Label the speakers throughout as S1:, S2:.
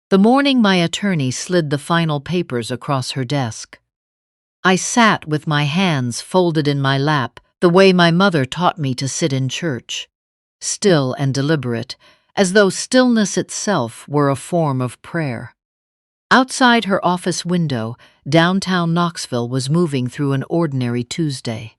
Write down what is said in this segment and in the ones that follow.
S1: The morning my attorney slid the final papers across her desk. I sat with my hands folded in my lap, the way my mother taught me to sit in church, still and deliberate, as though stillness itself were a form of prayer. Outside her office window, downtown Knoxville was moving through an ordinary Tuesday.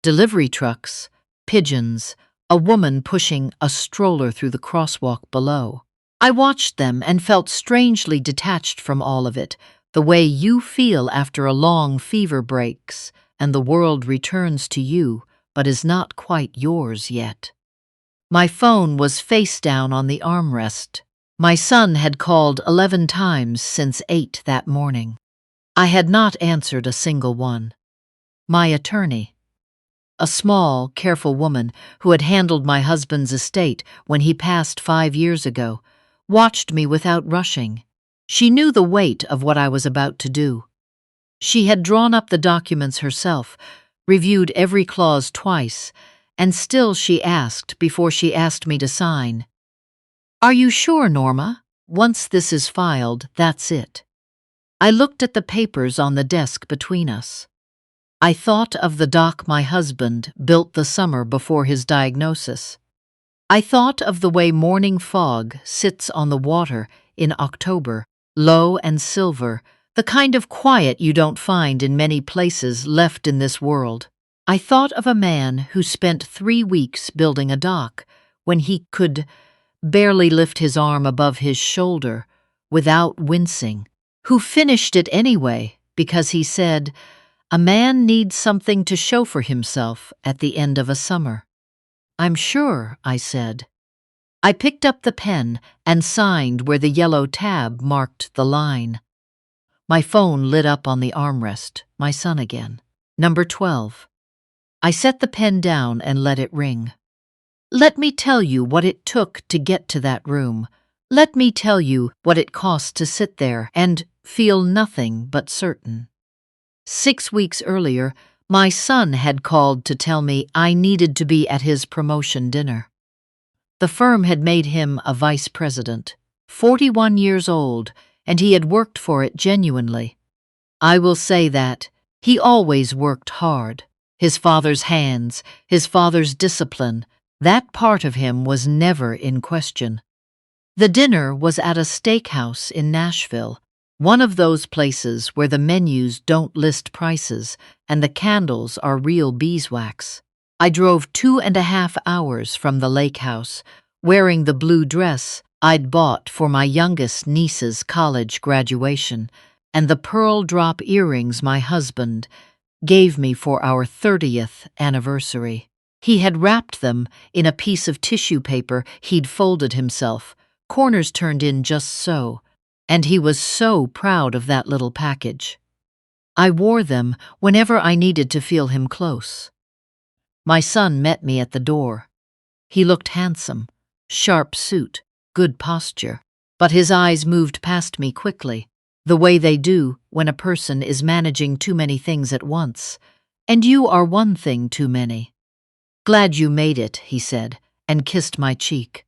S1: Delivery trucks, pigeons, a woman pushing a stroller through the crosswalk below. I watched them and felt strangely detached from all of it, the way you feel after a long fever breaks and the world returns to you but is not quite yours yet. My phone was face down on the armrest. My son had called 11 times since 8 that morning. I had not answered a single one. My attorney, a small, careful woman who had handled my husband's estate when he passed 5 years ago, watched me without rushing. She knew the weight of what I was about to do. She had drawn up the documents herself, reviewed every clause twice, and still she asked before she asked me to sign, "Are you sure, Norma? Once this is filed, that's it." I looked at the papers on the desk between us. I thought of the dock my husband built the summer before his diagnosis. I thought of the way morning fog sits on the water in October, low and silver, the kind of quiet you don't find in many places left in this world. I thought of a man who spent 3 weeks building a dock when he could barely lift his arm above his shoulder without wincing, who finished it anyway because he said, "A man needs something to show for himself at the end of a summer." "I'm sure," I said. I picked up the pen and signed where the yellow tab marked the line. My phone lit up on the armrest, my son again. Number 12. I set the pen down and let it ring. Let me tell you what it took to get to that room. Let me tell you what it cost to sit there and feel nothing but certain. 6 weeks earlier, my son had called to tell me I needed to be at his promotion dinner. The firm had made him a vice president, 41 years old, and he had worked for it genuinely. I will say that he always worked hard. His father's hands, his father's discipline, that part of him was never in question. The dinner was at a steakhouse in Nashville, one of those places where the menus don't list prices and the candles are real beeswax. I drove 2.5 hours from the lake house, wearing the blue dress I'd bought for my youngest niece's college graduation and the pearl drop earrings my husband gave me for our 30th anniversary. He had wrapped them in a piece of tissue paper he'd folded himself, corners turned in just so, and he was so proud of that little package. I wore them whenever I needed to feel him close. My son met me at the door. He looked handsome, sharp suit, good posture, but his eyes moved past me quickly, the way they do when a person is managing too many things at once, and you are one thing too many. "Glad you made it," he said, and kissed my cheek.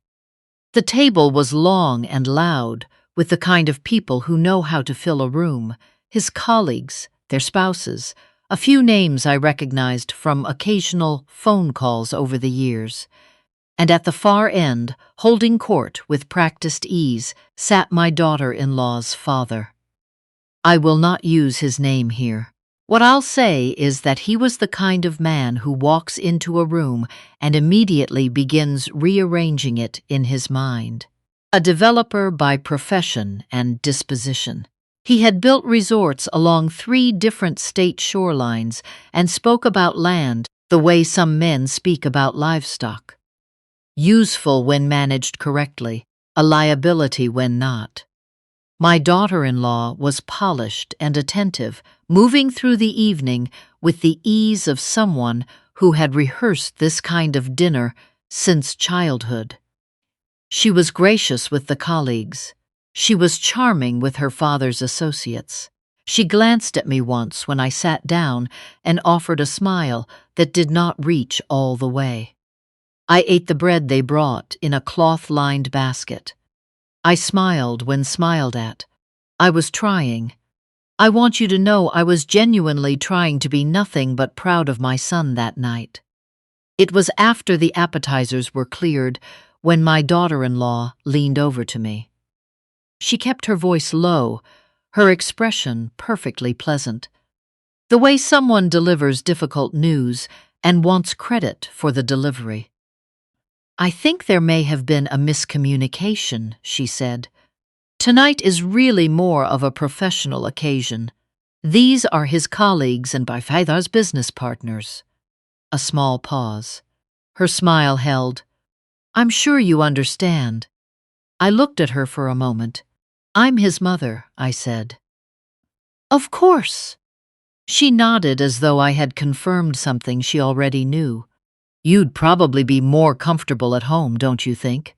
S1: The table was long and loud, with the kind of people who know how to fill a room, his colleagues, their spouses, a few names I recognized from occasional phone calls over the years. And at the far end, holding court with practiced ease, sat my daughter-in-law's father. I will not use his name here. What I'll say is that he was the kind of man who walks into a room and immediately begins rearranging it in his mind. A developer by profession and disposition. He had built resorts along 3 different state shorelines and spoke about land the way some men speak about livestock. Useful when managed correctly, a liability when not. My daughter-in-law was polished and attentive, moving through the evening with the ease of someone who had rehearsed this kind of dinner since childhood. She was gracious with the colleagues. She was charming with her father's associates. She glanced at me once when I sat down and offered a smile that did not reach all the way. I ate the bread they brought in a cloth-lined basket. I smiled when smiled at. I was trying. I want you to know I was genuinely trying to be nothing but proud of my son that night. It was after the appetizers were cleared when my daughter-in-law leaned over to me. She kept her voice low, her expression perfectly pleasant. The way someone delivers difficult news and wants credit for the delivery. "I think there may have been a miscommunication," she said. "Tonight is really more of a professional occasion. These are his colleagues and Bifeda's business partners." A small pause. Her smile held. "I'm sure you understand." I looked at her for a moment. "I'm his mother," I said. "Of course." She nodded as though I had confirmed something she already knew. "You'd probably be more comfortable at home, don't you think?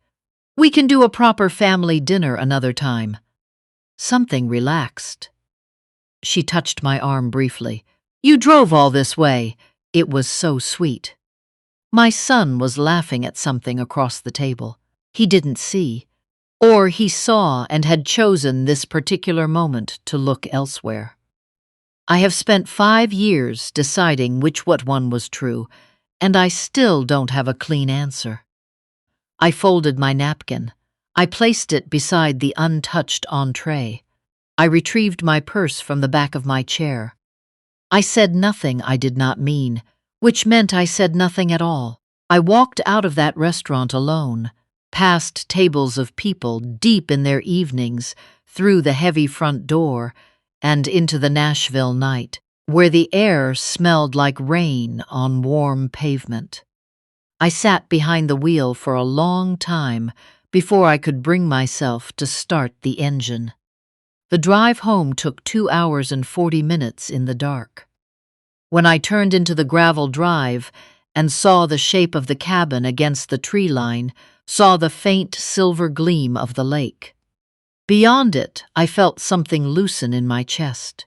S1: We can do a proper family dinner another time." Something relaxed. She touched my arm briefly. "You drove all this way." It was so sweet. My son was laughing at something across the table. He didn't see. Or he saw and had chosen this particular moment to look elsewhere. I have spent 5 years deciding what one was true, and I still don't have a clean answer. I folded my napkin. I placed it beside the untouched entree. I retrieved my purse from the back of my chair. I said nothing I did not mean, which meant I said nothing at all. I walked out of that restaurant alone, past tables of people deep in their evenings, through the heavy front door, and into the Nashville night, where the air smelled like rain on warm pavement. I sat behind the wheel for a long time before I could bring myself to start the engine. The drive home took 2 hours and 40 minutes in the dark. When I turned into the gravel drive and saw the shape of the cabin against the tree line, saw the faint silver gleam of the lake. Beyond it, I felt something loosen in my chest.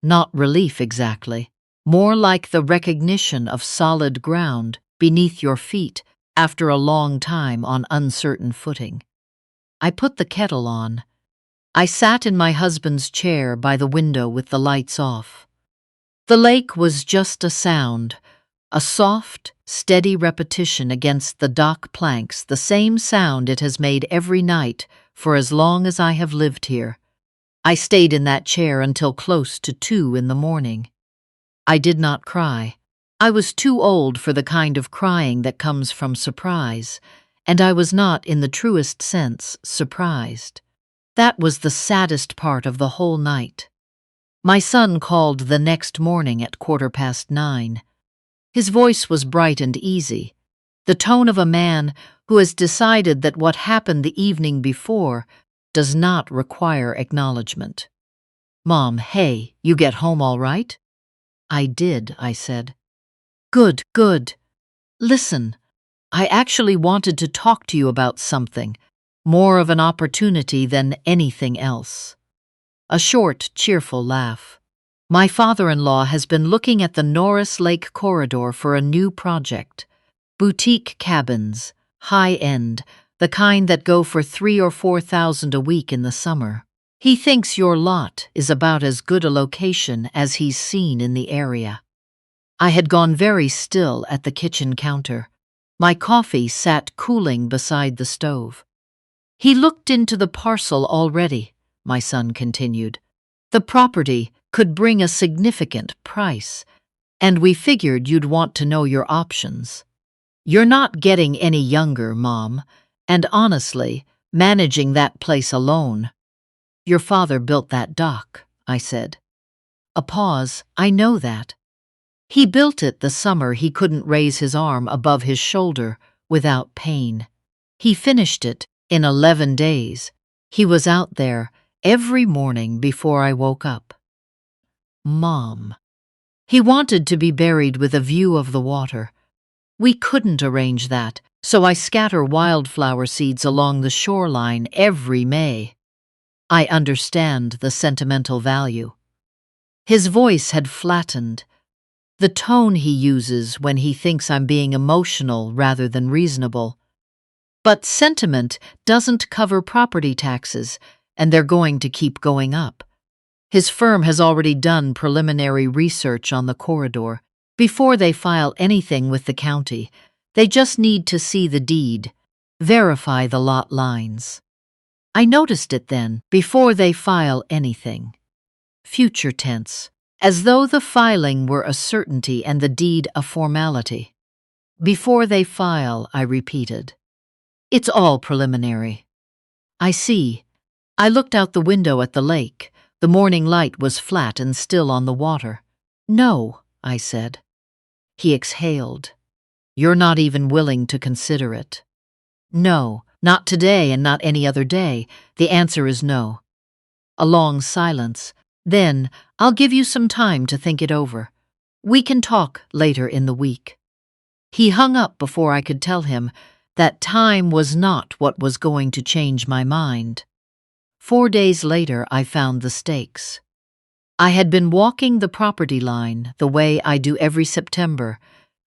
S1: Not relief exactly, more like the recognition of solid ground beneath your feet after a long time on uncertain footing. I put the kettle on. I sat in my husband's chair by the window with the lights off. The lake was just a sound, a soft, steady repetition against the dock planks, the same sound it has made every night for as long as I have lived here. I stayed in that chair until close to 2 in the morning. I did not cry. I was too old for the kind of crying that comes from surprise, and I was not, in the truest sense, surprised. That was the saddest part of the whole night. My son called the next morning at 9:15. His voice was bright and easy, the tone of a man who has decided that what happened the evening before does not require acknowledgement. "Mom, hey, you get home all right?" "I did," I said. "Good, good. Listen, I actually wanted to talk to you about something, more of an opportunity than anything else." A short, cheerful laugh. "My father-in-law has been looking at the Norris Lake corridor for a new project. Boutique cabins, high-end, the kind that go for 3,000 or 4,000 a week in the summer. He thinks your lot is about as good a location as he's seen in the area." I had gone very still at the kitchen counter. My coffee sat cooling beside the stove. "He looked into the parcel already," my son continued. "The property could bring a significant price, and we figured you'd want to know your options. You're not getting any younger, Mom, and honestly, managing that place alone." "Your father built that dock," I said. A pause. "I know that. He built it the summer he couldn't raise his arm above his shoulder without pain. He finished it in 11 days. He was out there every morning before I woke up." "Mom." "He wanted to be buried with a view of the water. We couldn't arrange that, so I scatter wildflower seeds along the shoreline every May. I understand the sentimental value." His voice had flattened. The tone he uses when he thinks I'm being emotional rather than reasonable. But sentiment doesn't cover property taxes, and they're going to keep going up. His firm has already done preliminary research on the corridor. Before they file anything with the county, they just need to see the deed, verify the lot lines. I noticed it then, before they file anything. Future tense, as though the filing were a certainty and the deed a formality. Before they file, I repeated. It's all preliminary. I see. I looked out the window at the lake. The morning light was flat and still on the water. No, I said. He exhaled. You're not even willing to consider it. No, not today and not any other day. The answer is no. A long silence. Then, I'll give you some time to think it over. We can talk later in the week. He hung up before I could tell him that time was not what was going to change my mind. 4 days later, I found the stakes. I had been walking the property line the way I do every September,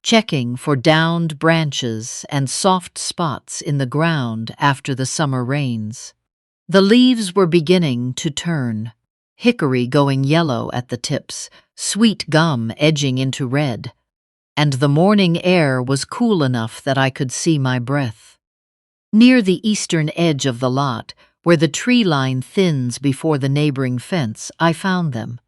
S1: checking for downed branches and soft spots in the ground after the summer rains. The leaves were beginning to turn, hickory going yellow at the tips, sweet gum edging into red, and the morning air was cool enough that I could see my breath. Near the eastern edge of the lot, where the tree line thins before the neighboring fence, I found them.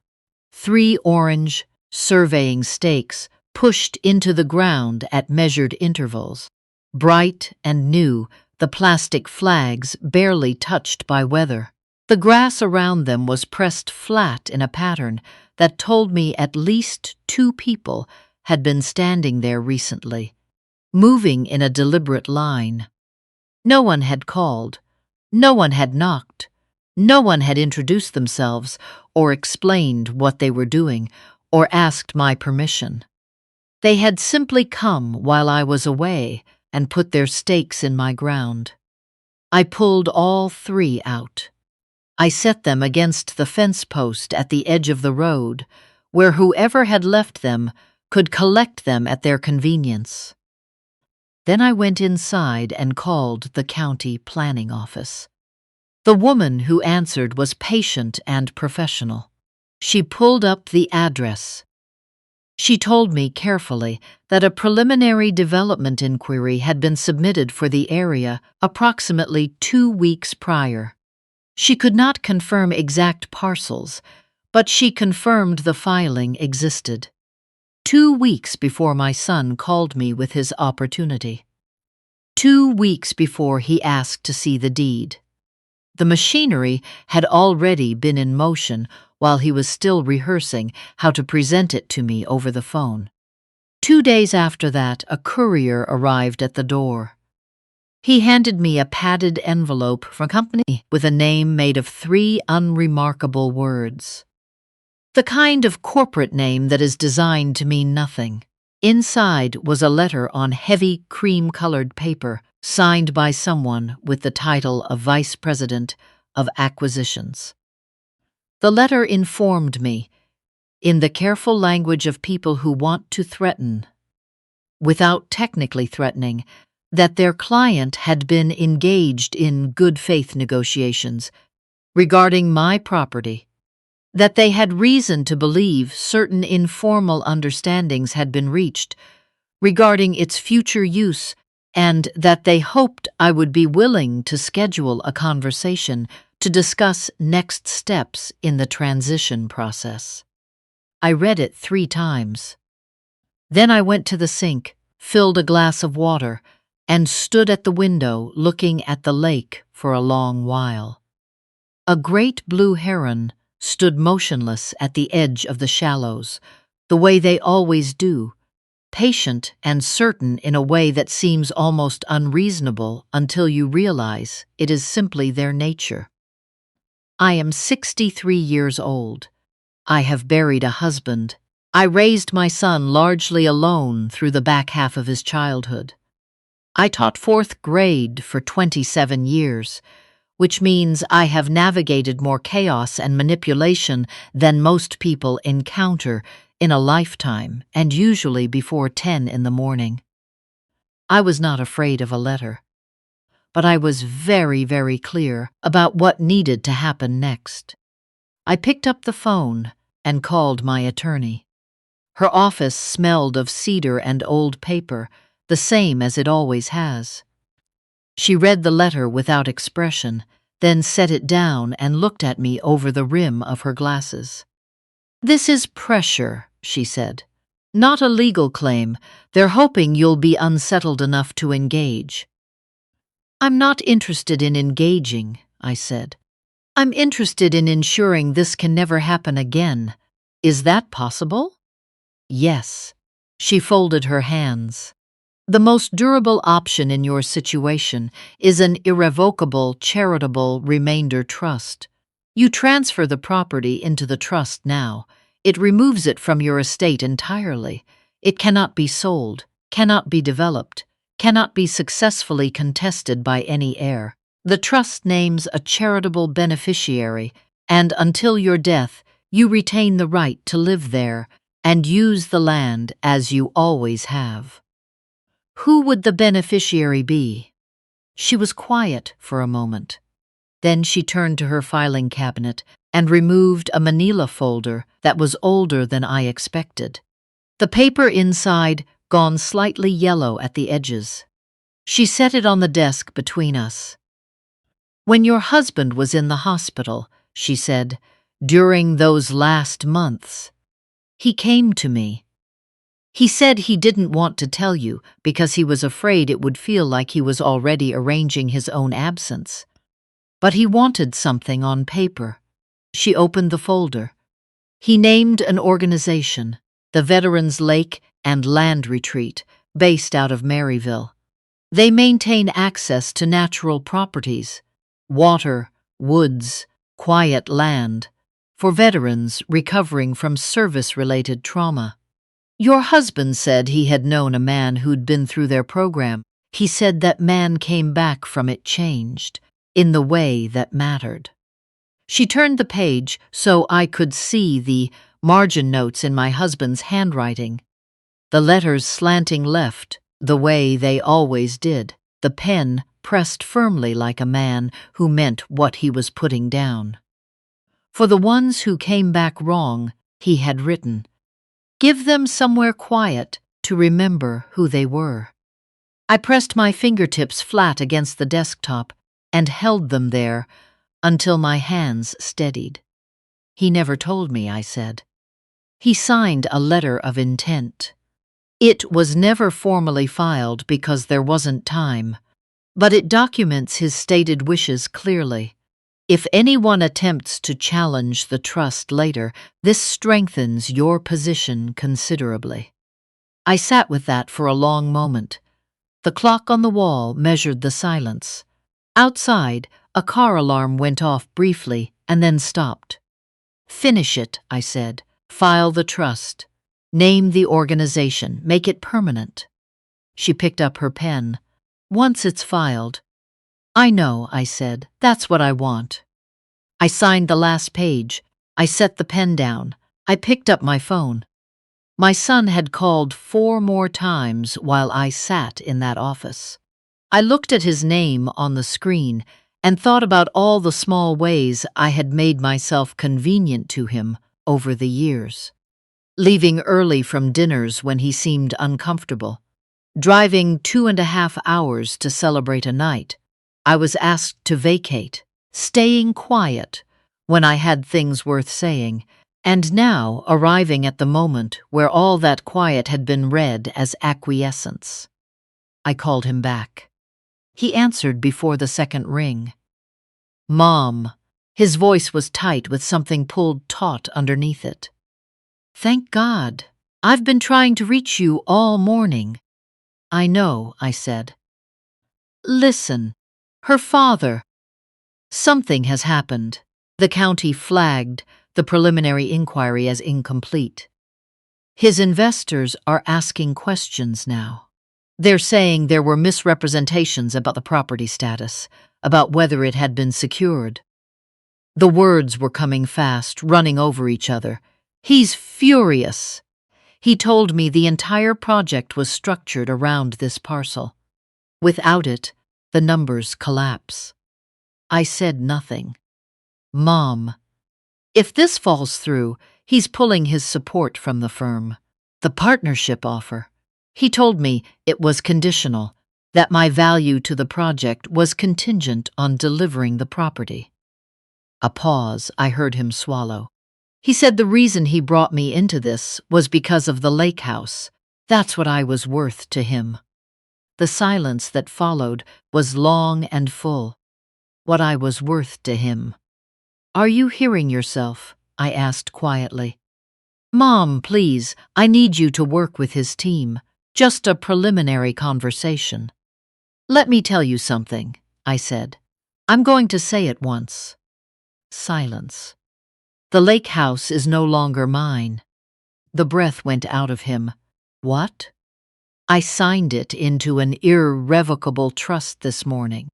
S1: 3 orange, surveying stakes pushed into the ground at measured intervals. Bright and new, the plastic flags barely touched by weather. The grass around them was pressed flat in a pattern that told me at least 2 people had been standing there recently, moving in a deliberate line. No one had called. No one had knocked. No one had introduced themselves or explained what they were doing or asked my permission. They had simply come while I was away and put their stakes in my ground. I pulled all 3 out. I set them against the fence post at the edge of the road, where whoever had left them could collect them at their convenience. Then I went inside and called the county planning office. The woman who answered was patient and professional. She pulled up the address. She told me carefully that a preliminary development inquiry had been submitted for the area approximately 2 weeks prior. She could not confirm exact parcels, but she confirmed the filing existed. 2 weeks before my son called me with his opportunity. 2 weeks before he asked to see the deed. The machinery had already been in motion while he was still rehearsing how to present it to me over the phone. 2 days after that, a courier arrived at the door. He handed me a padded envelope from a company with a name made of 3 unremarkable words. The kind of corporate name that is designed to mean nothing. Inside was a letter on heavy cream-colored paper, signed by someone with the title of Vice President of Acquisitions. The letter informed me, in the careful language of people who want to threaten, without technically threatening, that their client had been engaged in good faith negotiations regarding my property, that they had reason to believe certain informal understandings had been reached regarding its future use, and that they hoped I would be willing to schedule a conversation to discuss next steps in the transition process. I read it 3 times. Then I went to the sink, filled a glass of water, and stood at the window looking at the lake for a long while. A great blue heron stood motionless at the edge of the shallows, the way they always do, patient and certain in a way that seems almost unreasonable until you realize it is simply their nature. I am 63 years old. I have buried a husband. I raised my son largely alone through the back half of his childhood. I taught 4th grade for 27 years, which means I have navigated more chaos and manipulation than most people encounter in a lifetime, and usually before 10 in the morning. I was not afraid of a letter. but I was very clear about what needed to happen next. I picked up the phone and called my attorney. Her office smelled of cedar and old paper, the same as it always has. She read the letter without expression, then set it down and looked at me over the rim of her glasses. "This is pressure," she said. "Not a legal claim. They're hoping you'll be unsettled enough to engage." "I'm not interested in engaging," I said. "I'm interested in ensuring this can never happen again. Is that possible?" "Yes." She folded her hands. "The most durable option in your situation is an irrevocable charitable remainder trust. You transfer the property into the trust now. It removes it from your estate entirely. It cannot be sold, cannot be developed, cannot be successfully contested by any heir. The trust names a charitable beneficiary, and until your death, you retain the right to live there and use the land as you always have." "Who would the beneficiary be?" She was quiet for a moment. Then she turned to her filing cabinet and removed a manila folder that was older than I expected. The paper inside gone slightly yellow at the edges. She set it on the desk between us. "When your husband was in the hospital," she said, "during those last months, he came to me. He said he didn't want to tell you because he was afraid it would feel like he was already arranging his own absence. But he wanted something on paper." She opened the folder. "He named an organization, the Veterans Lake and Land Retreat, based out of Maryville. They maintain access to natural properties, water, woods, quiet land, for veterans recovering from service-related trauma. Your husband said he had known a man who'd been through their program. He said that man came back from it changed, in the way that mattered." She turned the page so I could see the margin notes in my husband's handwriting. The letters slanting left, the way they always did, the pen pressed firmly like a man who meant what he was putting down. For the ones who came back wrong, he had written, "Give them somewhere quiet to remember who they were." I pressed my fingertips flat against the desktop and held them there until my hands steadied. "He never told me," I said. "He signed a letter of intent. It was never formally filed because there wasn't time, but it documents his stated wishes clearly. If anyone attempts to challenge the trust later, this strengthens your position considerably." I sat with that for a long moment. The clock on the wall measured the silence. Outside, a car alarm went off briefly and then stopped. "Finish it," I said. "File the trust. Name the organization. Make it permanent." She picked up her pen. "Once it's filed." "I know," I said. "That's what I want." I signed the last page. I set the pen down. I picked up my phone. My son had called 4 more times while I sat in that office. I looked at his name on the screen and thought about all the small ways I had made myself convenient to him over the years. Leaving early from dinners when he seemed uncomfortable. Driving 2.5 hours to celebrate a night. I was asked to vacate. Staying quiet when I had things worth saying, and now arriving at the moment where all that quiet had been read as acquiescence. I called him back. He answered before the second ring. "Mom." His voice was tight with something pulled taut underneath it. "Thank God. I've been trying to reach you all morning." "I know," I said. "Listen, her father. Something has happened." The county flagged the preliminary inquiry as incomplete. "His investors are asking questions now. They're saying there were misrepresentations about the property status, about whether it had been secured." The words were coming fast, running over each other. "He's furious. He told me the entire project was structured around this parcel. Without it, the numbers collapse. I said nothing. Mom, if this falls through, he's pulling his support from the firm. The partnership offer. He told me it was conditional, that my value to the project was contingent on delivering the property. A pause. I heard him swallow. He said the reason he brought me into this was because of the lake house. That's what I was worth to him. The silence that followed was long and full. What I was worth to him. Are you hearing yourself? I asked quietly. Mom, please, I need you to work with his team. Just a preliminary conversation. Let me tell you something, I said. I'm going to say it once. Silence. The lake house is no longer mine. The breath went out of him. What? I signed it into an irrevocable trust this morning.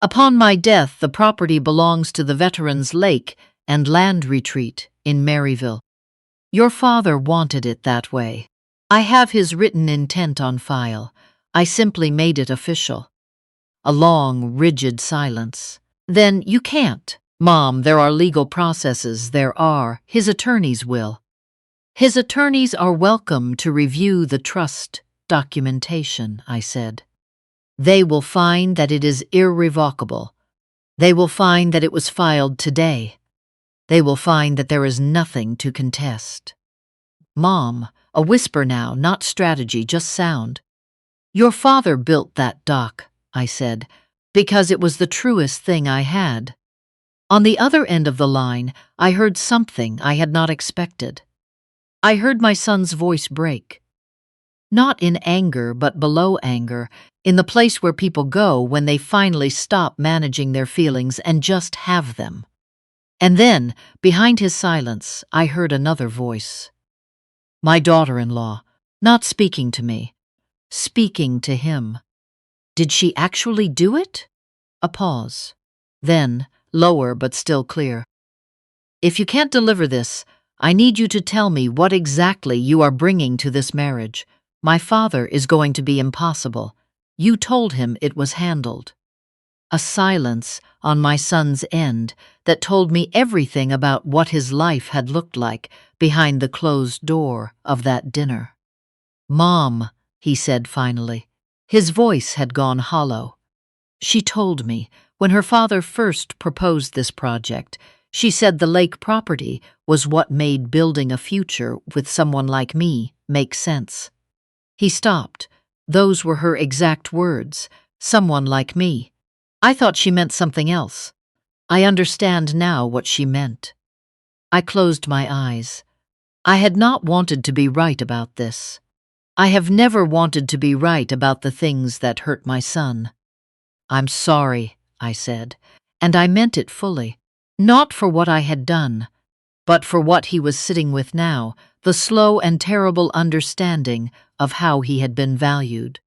S1: Upon my death, the property belongs to the Veterans Lake and Land Retreat in Maryville. Your father wanted it that way. I have his written intent on file. I simply made it official. A long, rigid silence. Then you can't. Mom, there are legal processes. There are. His attorneys will. His attorneys are welcome to review the trust documentation, I said. They will find that it is irrevocable. They will find that it was filed today. They will find that there is nothing to contest. Mom, a whisper now, not strategy, just sound. Your father built that dock, I said, because it was the truest thing I had. On the other end of the line, I heard something I had not expected. I heard my son's voice break. Not in anger, but below anger, in the place where people go when they finally stop managing their feelings and just have them. And then, behind his silence, I heard another voice. My daughter-in-law, not speaking to me, speaking to him. Did she actually do it? A pause. Then, lower but still clear. If you can't deliver this, I need you to tell me what exactly you are bringing to this marriage. My father is going to be impossible. You told him it was handled. A silence on my son's end that told me everything about what his life had looked like behind the closed door of that dinner. Mom, he said finally. His voice had gone hollow. She told me, when her father first proposed this project, she said the lake property was what made building a future with someone like me make sense. He stopped. Those were her exact words, someone like me. I thought she meant something else. I understand now what she meant. I closed my eyes. I had not wanted to be right about this. I have never wanted to be right about the things that hurt my son. I'm sorry, I said, and I meant it fully. Not for what I had done, but for what he was sitting with now, the slow and terrible understanding of how he had been valued.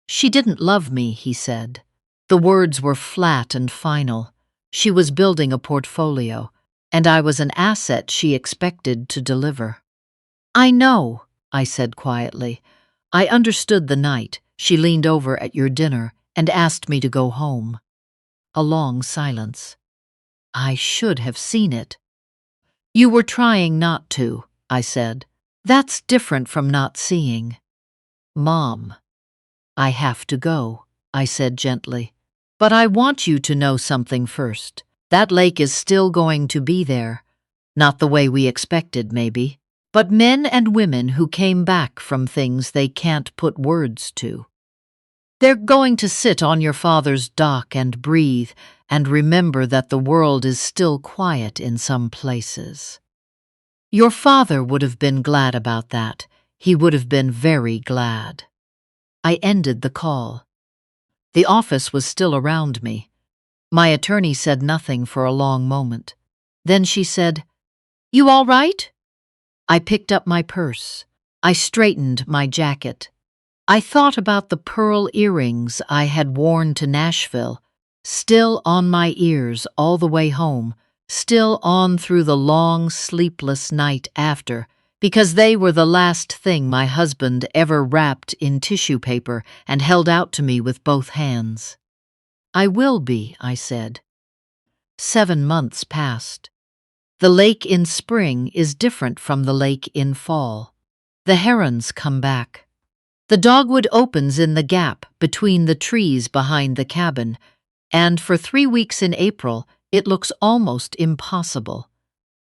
S1: She didn't love me, he said. The words were flat and final. She was building a portfolio, and I was an asset she expected to deliver. I know, I said quietly. I understood the night she leaned over at your dinner and asked me to go home. A long silence. I should have seen it. You were trying not to, I said. That's different from not seeing. Mom, I have to go, I said gently. But I want you to know something first. That lake is still going to be there. Not the way we expected, maybe, but men and women who came back from things they can't put words to. They're going to sit on your father's dock and breathe and remember that the world is still quiet in some places. Your father would have been glad about that. He would have been very glad. I ended the call. The office was still around me. My attorney said nothing for a long moment. Then she said, "You all right?" I picked up my purse. I straightened my jacket. I thought about the pearl earrings I had worn to Nashville, still on my ears all the way home, still on through the long, sleepless night after, because they were the last thing my husband ever wrapped in tissue paper and held out to me with both hands. I will be, I said. 7 months passed. The lake in spring is different from the lake in fall. The herons come back. The dogwood opens in the gap between the trees behind the cabin, and for 3 weeks in April, it looks almost impossible.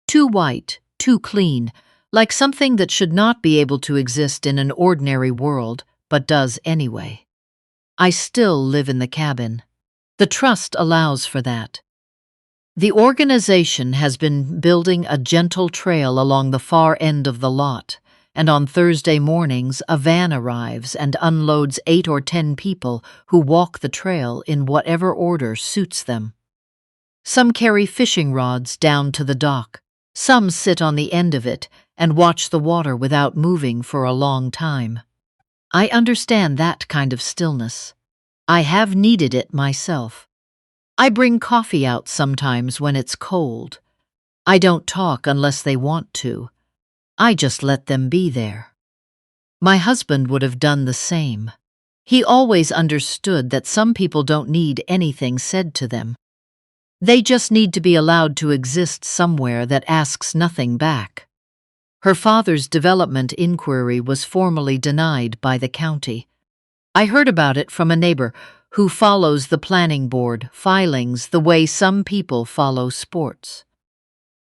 S1: Too white, too clean, like something that should not be able to exist in an ordinary world, but does anyway. I still live in the cabin. The trust allows for that. The organization has been building a gentle trail along the far end of the lot, and on Thursday mornings a van arrives and unloads 8 or 10 people who walk the trail in whatever order suits them. Some carry fishing rods down to the dock. Some sit on the end of it and watch the water without moving for a long time. I understand that kind of stillness. I have needed it myself. I bring coffee out sometimes when it's cold. I don't talk unless they want to. I just let them be there. My husband would have done the same. He always understood that some people don't need anything said to them. They just need to be allowed to exist somewhere that asks nothing back. Her father's development inquiry was formally denied by the county. I heard about it from a neighbor who follows the planning board filings the way some people follow sports.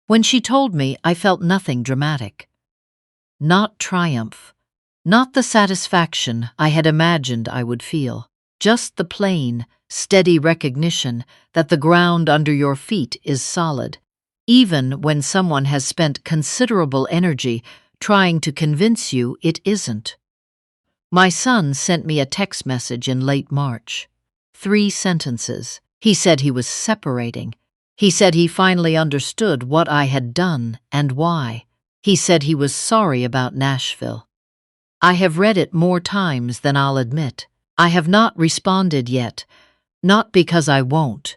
S1: When she told me, I felt nothing dramatic. Not triumph, not the satisfaction I had imagined I would feel, just the plain, steady recognition that the ground under your feet is solid, even when someone has spent considerable energy trying to convince you it isn't. My son sent me a text message in late March. 3 sentences. He said he was separating. He said he finally understood what I had done and why. He said he was sorry about Nashville. I have read it more times than I'll admit. I have not responded yet, not because I won't,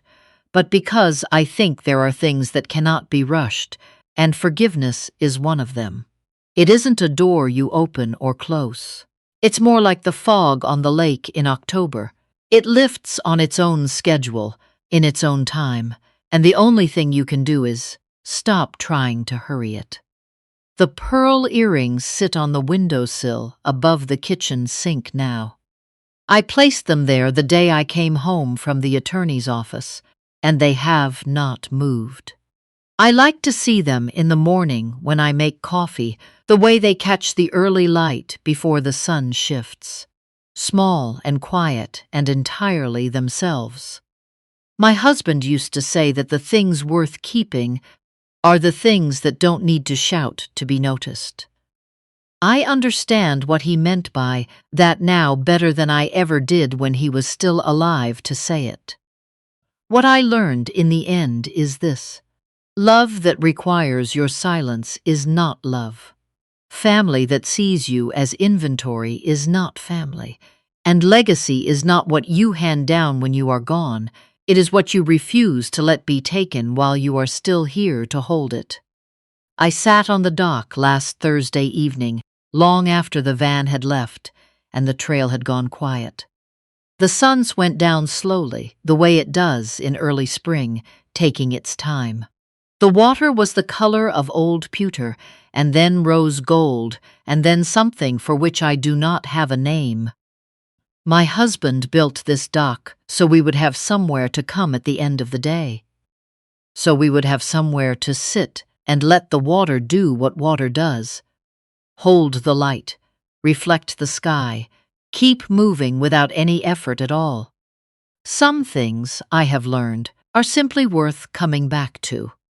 S1: but because I think there are things that cannot be rushed, and forgiveness is one of them. It isn't a door you open or close. It's more like the fog on the lake in October. It lifts on its own schedule, in its own time, and the only thing you can do is stop trying to hurry it. The pearl earrings sit on the windowsill above the kitchen sink now. I placed them there the day I came home from the attorney's office, and they have not moved. I like to see them in the morning when I make coffee, the way they catch the early light before the sun shifts. Small and quiet and entirely themselves. My husband used to say that the things worth keeping are the things that don't need to shout to be noticed. I understand what he meant by that now better than I ever did when he was still alive to say it. What I learned in the end is this: love that requires your silence is not love. Family that sees you as inventory is not family, and legacy is not what you hand down when you are gone. It is what you refuse to let be taken while you are still here to hold it. I sat on the dock last Thursday evening, long after the van had left and the trail had gone quiet. The sun went down slowly, the way it does in early spring, taking its time. The water was the color of old pewter, and then rose gold, and then something for which I do not have a name. My husband built this dock so we would have somewhere to come at the end of the day. So we would have somewhere to sit and let the water do what water does. Hold the light, reflect the sky, keep moving without any effort at all. Some things, I have learned, are simply worth coming back to.